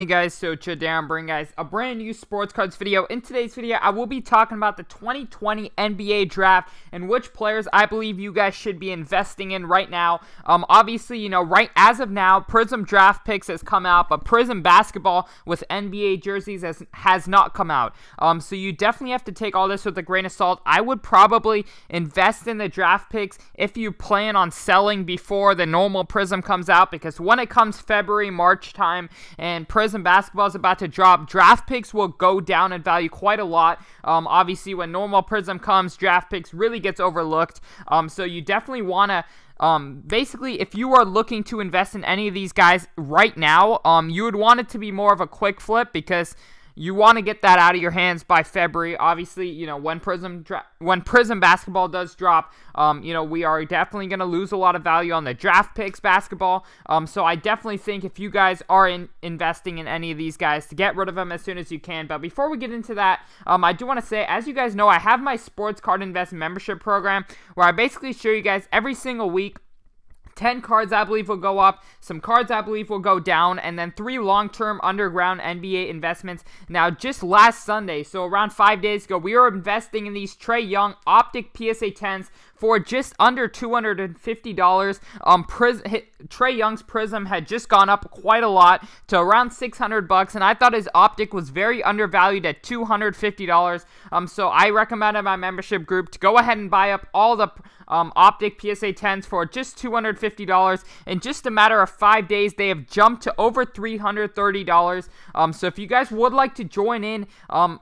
Hey guys, so today I'm bringing guys a brand new sports cards video. In today's video, I will be talking about the 2020 NBA draft and which players I believe you guys should be investing in right now. Obviously, right as of now, Prism draft picks has come out, but Prism basketball with NBA jerseys has not come out. So you definitely have to take all this with a grain of salt. I would probably invest in the draft picks if you plan on selling before the normal Prism comes out, because when it comes February, March time, and Prism basketball is about to drop, draft picks will go down in value quite a lot. Obviously, when normal Prism comes, draft picks really gets overlooked. So you definitely want to basically, if you are looking to invest in any of these guys right now, you would want it to be more of a quick flip, because you want to get that out of your hands by February. Obviously, when Prism basketball does drop, we are definitely going to lose a lot of value on the draft picks basketball. So I definitely think if you guys are investing in any of these guys, to get rid of them as soon as you can. But before we get into that, I do want to say, as you guys know, I have my Sports Card Invest membership program, where I basically show you guys every single week 10 cards I believe will go up, some cards I believe will go down, and then 3 long-term underground NBA investments. Now, just last Sunday, so around 5 days ago, we were investing in these Trae Young Optic PSA 10s for just under $250. Trae Young's Prism had just gone up quite a lot to around $600, and I thought his Optic was very undervalued at $250. So I recommended my membership group to go ahead and buy up all the Optic PSA 10s for just $250. In just a matter of 5 days, they have jumped to over $330. So if you guys would like to join in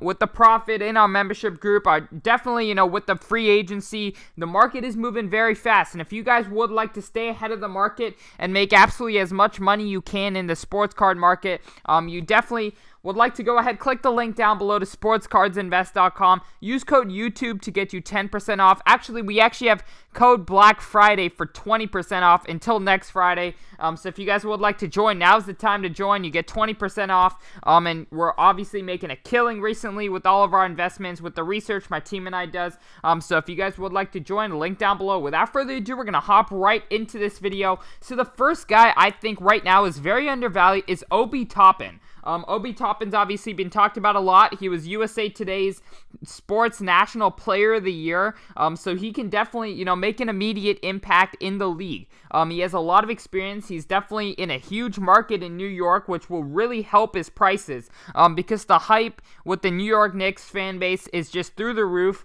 with the profit in our membership group, I definitely, with the free agency, the market is moving very fast, and if you guys would like to stay ahead of the market and make absolutely as much money you can in the sports card market, you definitely would like to go ahead, click the link down below to sportscardsinvest.com. Use code YouTube to get you 10% off. Actually, we have code Black Friday for 20% off until next Friday. So if you guys would like to join, now's the time to join. You get 20% off. And we're obviously making a killing recently with all of our investments, with the research my team and I does. So if you guys would like to join, link down below. Without further ado, we're going to hop right into this video. So the first guy I think right now is very undervalued is Obi Toppin. Obi Toppin's obviously been talked about a lot. He was USA Today's Sports National Player of the Year, so he can definitely, make an immediate impact in the league. He has a lot of experience. He's definitely in a huge market in New York, which will really help his prices, because the hype with the New York Knicks fan base is just through the roof.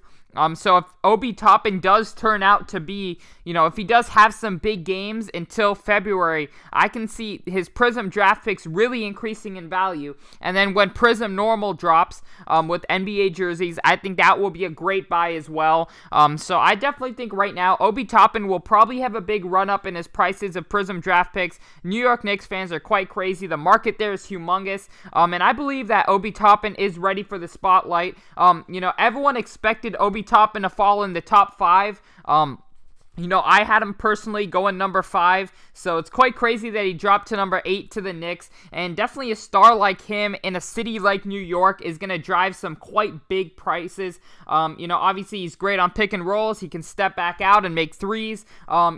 So if Obi Toppin does turn out to be, if he does have some big games until February, I can see his Prism draft picks really increasing in value. And then when Prism normal drops with NBA jerseys, I think that will be a great buy as well. So I definitely think right now Obi Toppin will probably have a big run up in his prices of Prism draft picks. New York Knicks fans are quite crazy. The market there is humongous. And I believe that Obi Toppin is ready for the spotlight. Everyone expected Obi Toppin to fall in the top 5. I had him personally going number 5, so it's quite crazy that he dropped to number 8 to the Knicks, and definitely a star like him in a city like New York is going to drive some quite big prices. Obviously he's great on pick and rolls. He can step back out and make threes.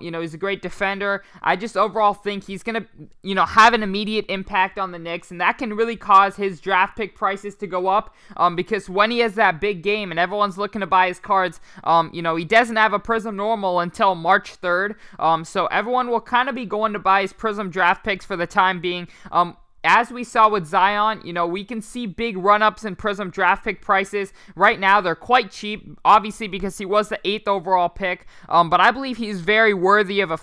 He's a great defender. I just overall think he's going to, have an immediate impact on the Knicks, and that can really cause his draft pick prices to go up, because when he has that big game and everyone's looking to buy his cards, he doesn't have a Prism normal until March 3rd, so everyone will kind of be going to buy his Prism draft picks for the time being. As we saw with Zion, we can see big run-ups in Prism draft pick prices. Right now, they're quite cheap, obviously because he was the 8th overall pick, but I believe he's very worthy of a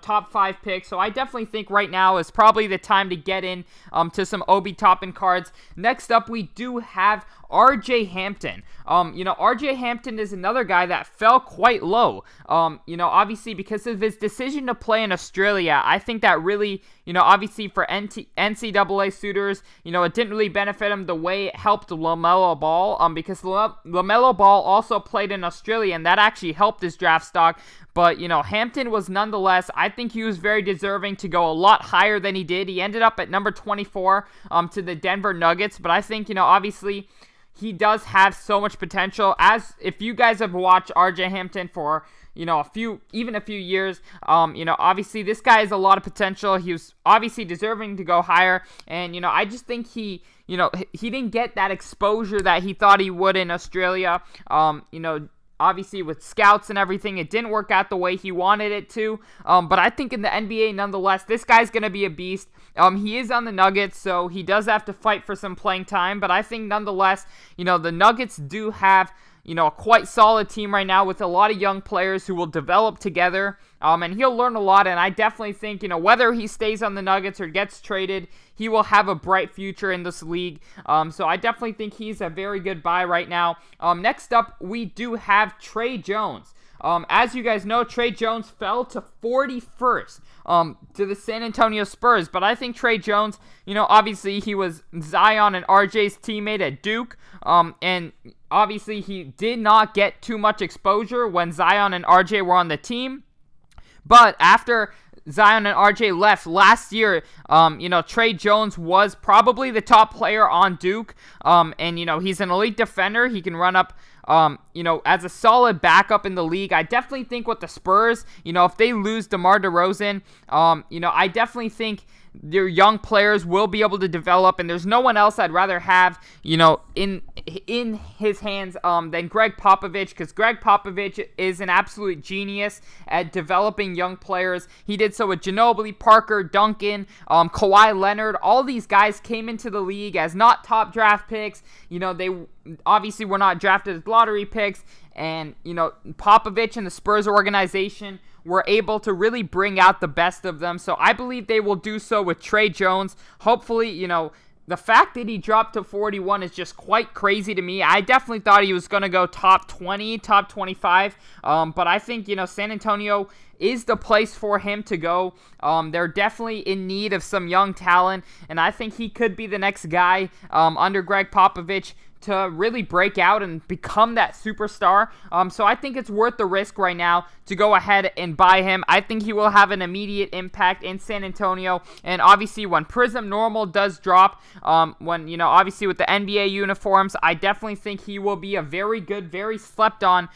top 5 picks. So I definitely think right now is probably the time to get in to some Obi Toppin cards. Next up, we do have RJ Hampton. RJ Hampton is another guy that fell quite low. Obviously because of his decision to play in Australia. I think that really, obviously for NCAA suitors, it didn't really benefit him the way it helped LaMelo Ball, because LaMelo Ball also played in Australia, and that actually helped his draft stock. But, Hampton was nonetheless, I think he was very deserving to go a lot higher than he did. He ended up at number 24 to the Denver Nuggets. But I think, obviously he does have so much potential. As if you guys have watched RJ Hampton for, even a few years. Obviously this guy has a lot of potential. He was obviously deserving to go higher, and I just think he didn't get that exposure that he thought he would in Australia. Obviously, with scouts and everything, it didn't work out the way he wanted it to. But I think in the NBA, nonetheless, this guy's going to be a beast. He is on the Nuggets, so he does have to fight for some playing time. But I think, nonetheless, the Nuggets do have a quite solid team right now with a lot of young players who will develop together. And he'll learn a lot. And I definitely think, whether he stays on the Nuggets or gets traded, he will have a bright future in this league. So I definitely think he's a very good buy right now. Next up, we do have Tre Jones. As you guys know, Tre Jones fell to 41st to the San Antonio Spurs. But I think Tre Jones, obviously he was Zion and RJ's teammate at Duke. And obviously he did not get too much exposure when Zion and RJ were on the team. But after Zion and RJ left last year, Tre Jones was probably the top player on Duke. And he's an elite defender. He can run up, as a solid backup in the league. I definitely think with the Spurs, if they lose DeMar DeRozan, I definitely think their young players will be able to develop, and there's no one else I'd rather have, in his hands than Greg Popovich, because Greg Popovich is an absolute genius at developing young players. He did so with Ginobili, Parker, Duncan, Kawhi Leonard. All these guys came into the league as not top draft picks. They obviously were not drafted as lottery picks, and Popovich and the Spurs organization were able to really bring out the best of them. So I believe they will do so with Tre Jones. Hopefully, the fact that he dropped to 41 is just quite crazy to me. I definitely thought he was going to go top 20, top 25. But I think, San Antonio is the place for him to go. They're definitely in need of some young talent, and I think he could be the next guy under Greg Popovich to really break out and become that superstar. So I think it's worth the risk right now to go ahead and buy him. I think he will have an immediate impact in San Antonio. And obviously when Prism Normal does drop, obviously with the NBA uniforms, I definitely think he will be a very good, very slept on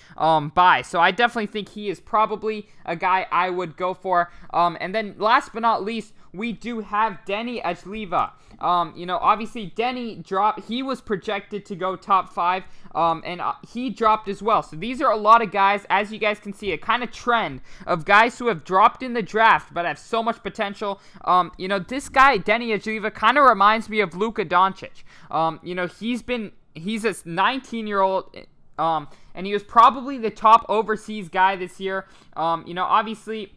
buy. So I definitely think he is probably a guy I would go for. And then last but not least, we do have Deni Avdija. Obviously Deni dropped. He was projected to go top 5, and he dropped as well. So these are a lot of guys, as you guys can see, a kind of trend of guys who have dropped in the draft but have so much potential. This guy, Deni Avdija, kind of reminds me of Luka Doncic. He's a 19-year-old, and he was probably the top overseas guy this year. Obviously,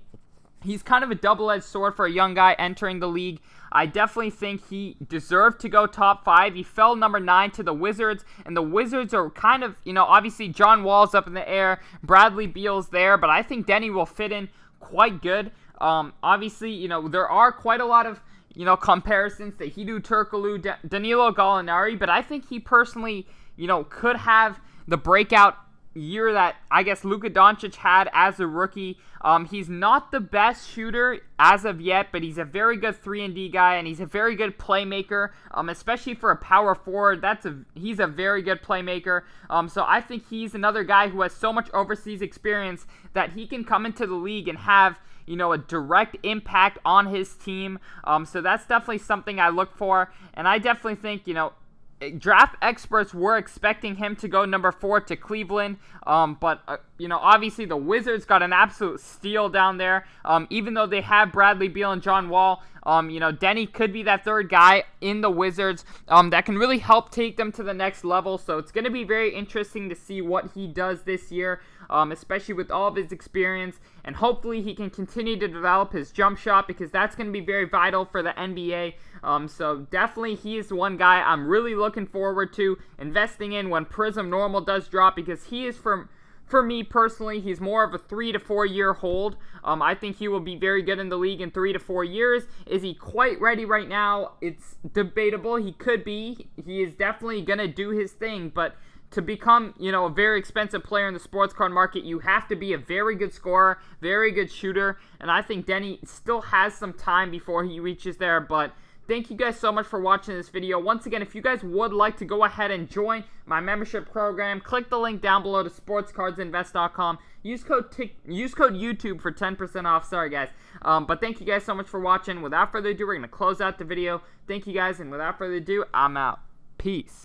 he's kind of a double-edged sword for a young guy entering the league. I definitely think he deserved to go top 5. He fell number 9 to the Wizards, and the Wizards are kind of, obviously John Wall's up in the air, Bradley Beal's there, but I think Deni will fit in quite good. Obviously, there are quite a lot of, comparisons to Hedo Turkoglu, Danilo Gallinari, but I think he personally, could have the breakout year that I guess Luka Doncic had as a rookie. He's not the best shooter as of yet, but he's a very good 3-and-D guy, and he's a very good playmaker, especially for a power forward. He's a very good playmaker. So I think he's another guy who has so much overseas experience that he can come into the league and have a direct impact on his team. So that's definitely something I look for, and I definitely think draft experts were expecting him to go number 4 to Cleveland, but obviously the Wizards got an absolute steal down there. Even though they have Bradley Beal and John Wall, Deni could be that third guy in the Wizards that can really help take them to the next level. So it's going to be very interesting to see what he does this year, especially with all of his experience, and hopefully he can continue to develop his jump shot, because that's going to be very vital for the NBA. So definitely he is one guy I'm really looking forward to investing in when Prism Normal does drop, because he is, for me personally, he's more of a 3 to 4 year hold. I think he will be very good in the league in 3 to 4 years. Is he quite ready right now? It's debatable. He could be. He is definitely going to do his thing, but to become, a very expensive player in the sports card market, you have to be a very good scorer, very good shooter, and I think Deni still has some time before he reaches there, but thank you guys so much for watching this video. Once again, if you guys would like to go ahead and join my membership program, click the link down below to sportscardsinvest.com. Use code YouTube for 10% off. Sorry, guys. But thank you guys so much for watching. Without further ado, we're going to close out the video. Thank you guys, and without further ado, I'm out. Peace.